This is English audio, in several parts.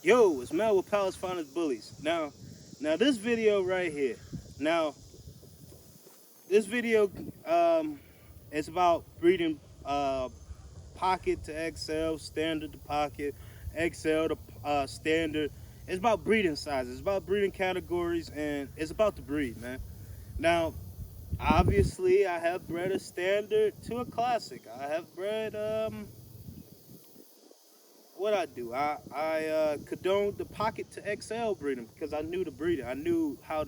Yo, it's Mel with Palace Finest Bullies. Now this video right here. Now this video is about breeding pocket to XL, standard to pocket, XL to standard. It's about breeding sizes. It's about breeding categories, and it's about the breed, man. Now, obviously, I have bred a standard to a classic. I have bred what I do, I condoned the pocket to XL breeding because I knew the breeder. I knew how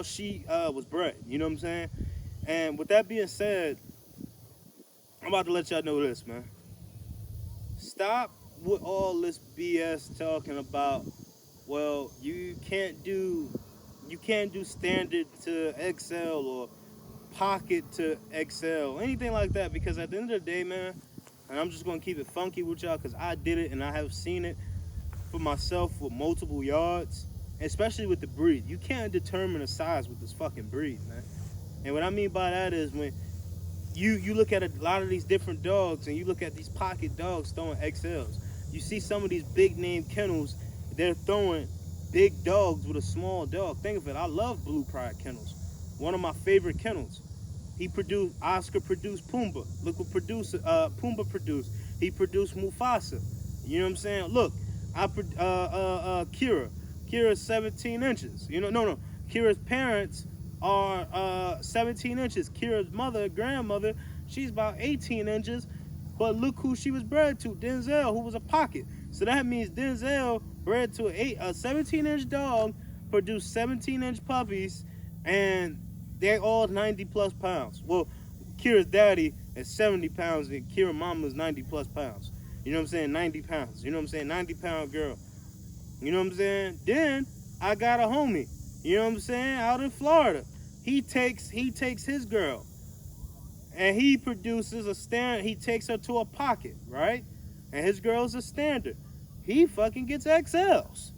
she was bred. You know what I'm saying? And with that being said, I'm about to let y'all know this, man. Stop with all this BS talking about. Well, you can't do standard to XL or pocket to XL, anything like that, because at the end of the day, man, and I'm just gonna keep it funky with y'all because I did it and I have seen it for myself with multiple yards, especially with the breed. You can't determine a size with this fucking breed, man. And what I mean by that is when you look at a lot of these different dogs and you look at these pocket dogs throwing XLs. You see some of these big name kennels, they're throwing big dogs with a small dog. Think of it. I love Blue Pride kennels. One of my favorite kennels. Oscar produced Pumbaa. Look what Pumbaa produced. He produced Mufasa. You know what I'm saying? Look, Kira. Kira's 17 inches. No. Kira's parents are 17 inches. Kira's grandmother, she's about 18 inches. But look who she was bred to, Denzel, who was a pocket. So that means Denzel bred to a 17-inch dog, produced 17-inch puppies, and they're all 90 plus pounds. Well, Kira's daddy is 70 pounds and Kira's mama is 90 plus pounds. You know what I'm saying? 90 pounds. You know what I'm saying? 90-pound girl. You know what I'm saying? Then I got a homie. You know what I'm saying? Out in Florida. He takes his girl and he produces a stand. He takes her to a pocket, right? And his girl's a standard. He fucking gets XLs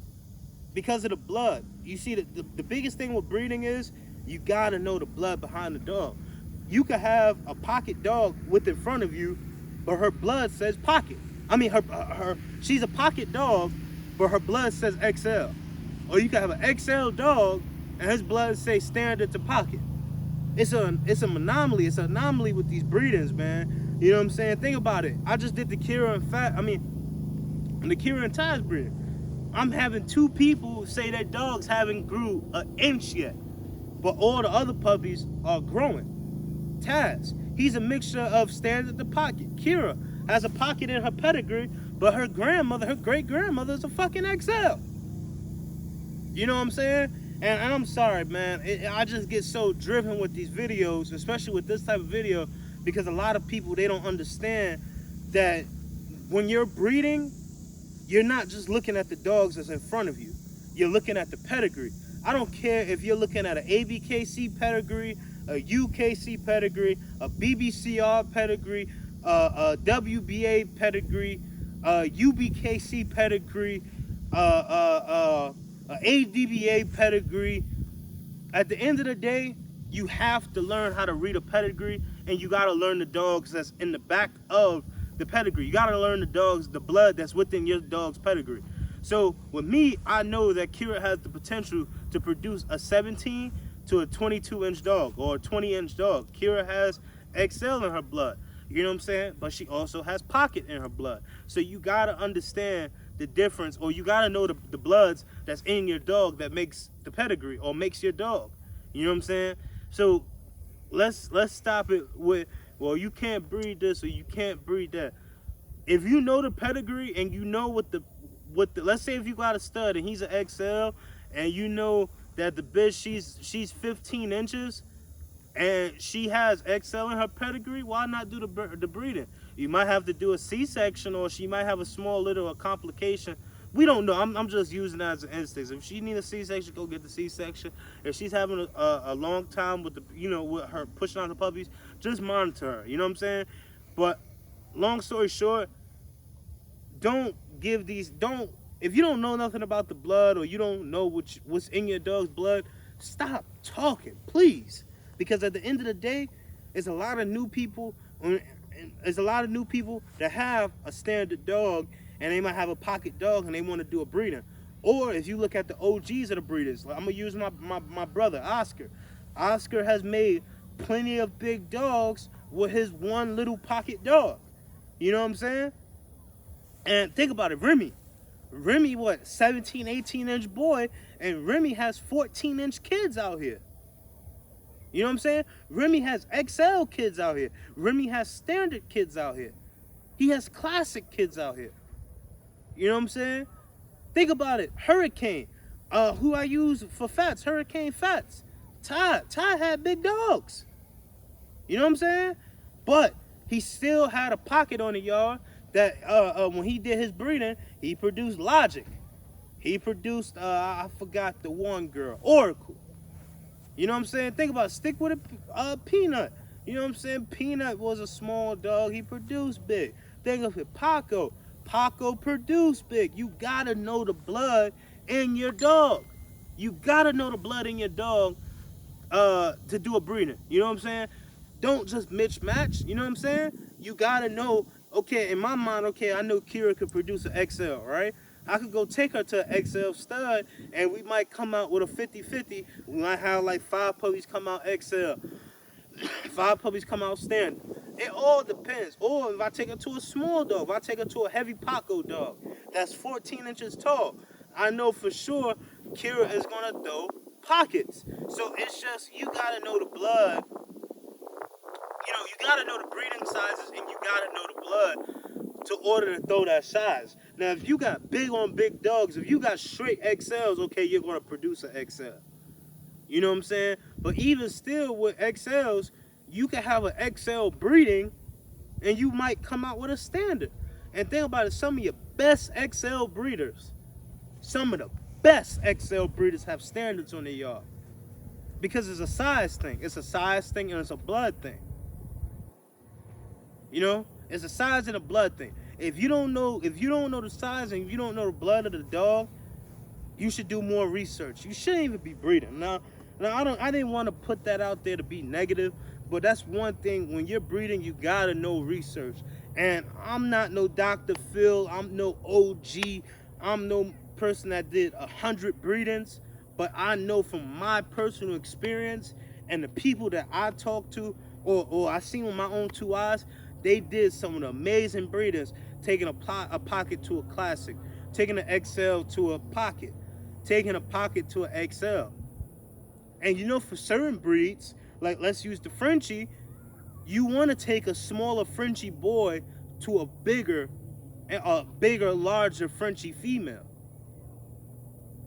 because of the blood. You see, the biggest thing with breeding is you gotta know the blood behind the dog. You could have a pocket dog with in front of you, but her blood says pocket. I mean, she's a pocket dog, but her blood says XL. Or you could have an XL dog and his blood say standard to pocket. It's an anomaly. It's an anomaly with these breedings, man. You know what I'm saying? Think about it. I just did the Kira the Kira and Taz breeding. I'm having two people say their dogs haven't grew an inch yet, but all the other puppies are growing. Taz, he's a mixture of standard to pocket. Kira has a pocket in her pedigree, but her great grandmother, is a fucking XL. You know what I'm saying? And I'm sorry, man. I just get so driven with these videos, especially with this type of video, because a lot of people, they don't understand that when you're breeding, you're not just looking at the dogs that's in front of you. You're looking at the pedigree. I don't care if you're looking at an ABKC pedigree, a UKC pedigree, a BBCR pedigree, a WBA pedigree, a UBKC pedigree, a ADBA pedigree. At the end of the day, you have to learn how to read a pedigree, and you got to learn the dogs that's in the back of the pedigree. You got to learn the blood that's within your dog's pedigree. So with me, I know that Kira has the potential to produce a 17 to a 22-inch dog or a 20-inch dog. Kira has XL in her blood. You know what I'm saying? But she also has pocket in her blood. So you got to understand the difference, or you got to know the bloods that's in your dog that makes the pedigree or makes your dog. You know what I'm saying? So let's stop it with, well, you can't breed this or you can't breed that. If you know the pedigree and you know what the let's say if you got a stud and he's an XL and you know that the bitch she's 15 inches and she has XL in her pedigree, why not do the breeding? You might have to do a C-section, or she might have a small little complication. We don't know. I'm just using that as an instance. If she needs a C-section, go get the C-section. If she's having a long time with with her pushing out the puppies, just monitor her. You know what I'm saying? But long story short, don't give these don't if you don't know nothing about the blood, or you don't know what's in your dog's blood, stop talking, please. Because at the end of the day, there's a lot of new people that have a standard dog, and they might have a pocket dog and they want to do a breeding. Or if you look at the OGs of the breeders, like I'm gonna use my brother Oscar. Oscar has made plenty of big dogs with his one little pocket dog. You know what I'm saying? And think about it, Remy. Remy, what, 17, 18-inch boy, and Remy has 14-inch kids out here. You know what I'm saying? Remy has XL kids out here. Remy has standard kids out here. He has classic kids out here. You know what I'm saying? Think about it. Hurricane, who I use for Fats, Hurricane Fats. Ty had big dogs. You know what I'm saying? But he still had a pocket on the yard that when he did his breeding, he produced Logic. He produced, I forgot the one girl, Oracle. You know what I'm saying? Think about it. Stick with it, Peanut. You know what I'm saying? Peanut was a small dog. He produced big. Think of it, Paco. Paco produced big. You gotta know the blood in your dog. You gotta know the blood in your dog to do a breeding. You know what I'm saying? Don't just mismatch. You know what I'm saying? You gotta know, okay, in my mind, okay, I know Kira could produce an XL, right? I could go take her to an XL stud, and we might come out with a 50-50. We might have like 5 puppies come out XL, 5 puppies come out standard. It all depends. Or if I take her to a small dog, if I take her to a heavy Paco dog that's 14 inches tall, I know for sure Kira is gonna throw pockets. So it's just, you gotta know the blood. You know, you gotta know the breeding sizes, and you gotta know the blood to order to throw that size. Now, if you got big on big dogs, if you got straight XLs, okay, you're gonna produce an XL. You know what I'm saying? But even still with XLs, you can have an XL breeding, and you might come out with a standard. And think about it, some of your best XL breeders, some of the best XL breeders have standards on their yard. Because it's a size thing. It's a size thing and it's a blood thing. You know, it's a size and a blood thing. If you don't know the size and if you don't know the blood of the dog, you should do more research. You shouldn't even be breeding. Now I didn't want to put that out there to be negative, but that's one thing. When you're breeding, you gotta know research. And I'm not no Dr. Phil. I'm no OG. I'm no person that did 100 breedings, but I know from my personal experience and the people that I talk to or I seen with my own 2 eyes, they did some of the amazing breeders, taking a pocket to a classic, taking an XL to a pocket, taking a pocket to an XL. And you know, for certain breeds, like let's use the Frenchie, you want to take a smaller Frenchie boy to a bigger, larger Frenchie female.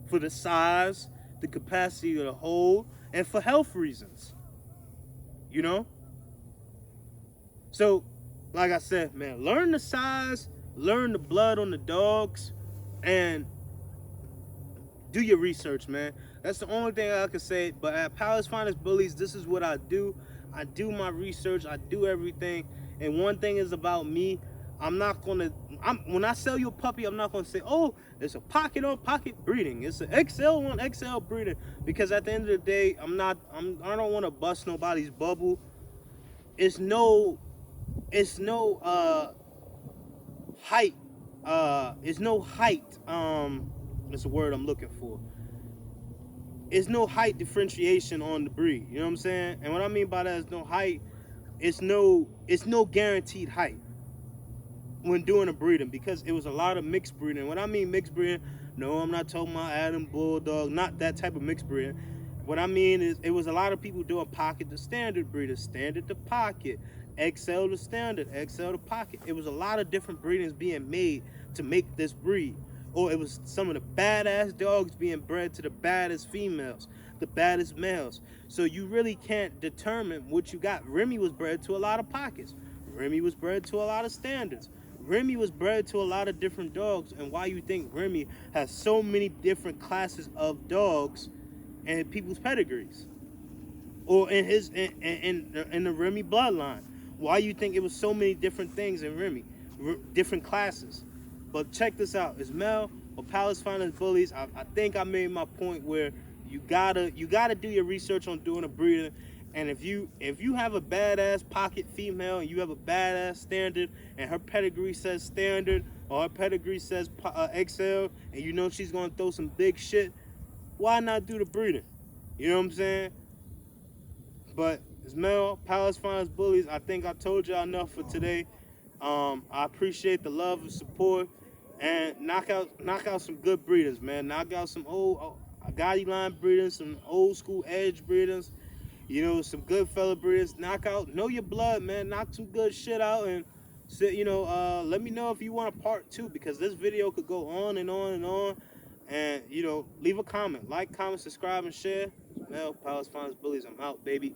For the size, the capacity of the hold, and for health reasons. You know? So, like I said, man, learn the size, learn the blood on the dogs, and do your research, man. That's the only thing I can say. But at Palace Finest Bullies, this is what I do. I do my research. I do everything. And one thing is about me. I'm not gonna. When I sell you a puppy, I'm not gonna say, "Oh, it's a pocket on pocket breeding. It's an XL on XL breeding." Because at the end of the day, I don't want to bust nobody's bubble. It's no height. It's no height. That's the word I'm looking for. It's no height differentiation on the breed. You know what I'm saying? And what I mean by that is no height. It's no guaranteed height when doing a breeding, because it was a lot of mixed breeding. When I mean mixed breeding, no, I'm not talking about Adam Bulldog, not that type of mixed breeding. What I mean is it was a lot of people doing pocket to standard breeders, standard to pocket, XL to standard, XL to pocket. It was a lot of different breedings being made to make this breed. Or it was some of the badass dogs being bred to the baddest females, the baddest males. So you really can't determine what you got. Remy was bred to a lot of pockets. Remy was bred to a lot of standards. Remy was bred to a lot of different dogs. And why you think Remy has so many different classes of dogs and people's pedigrees, or in his in the Remy bloodline? Why you think it was so many different things in Remy, different classes? But check this out. It's Mel or Palace Finest Bullies. I think I made my point where you gotta do your research on doing a breeding, And if you have a badass pocket female and you have a badass standard and her pedigree says standard or her pedigree says XL and you know she's gonna throw some big shit, why not do the breeding? You know what I'm saying? But it's Mel, Palace Finest Bullies. I think I told y'all enough for today. I appreciate the love and support, and knock out some good breeders, man. Knock out some old Gotti line breeders, some old school edge breeders. You know, some good fella breeders. Knock out, know your blood, man. Knock some good shit out, and you know, let me know if you want a part 2 because this video could go on and on and on. And you know, leave a comment, like, comment, subscribe, and share. Mel, Palace Finest Bullies. I'm out, baby.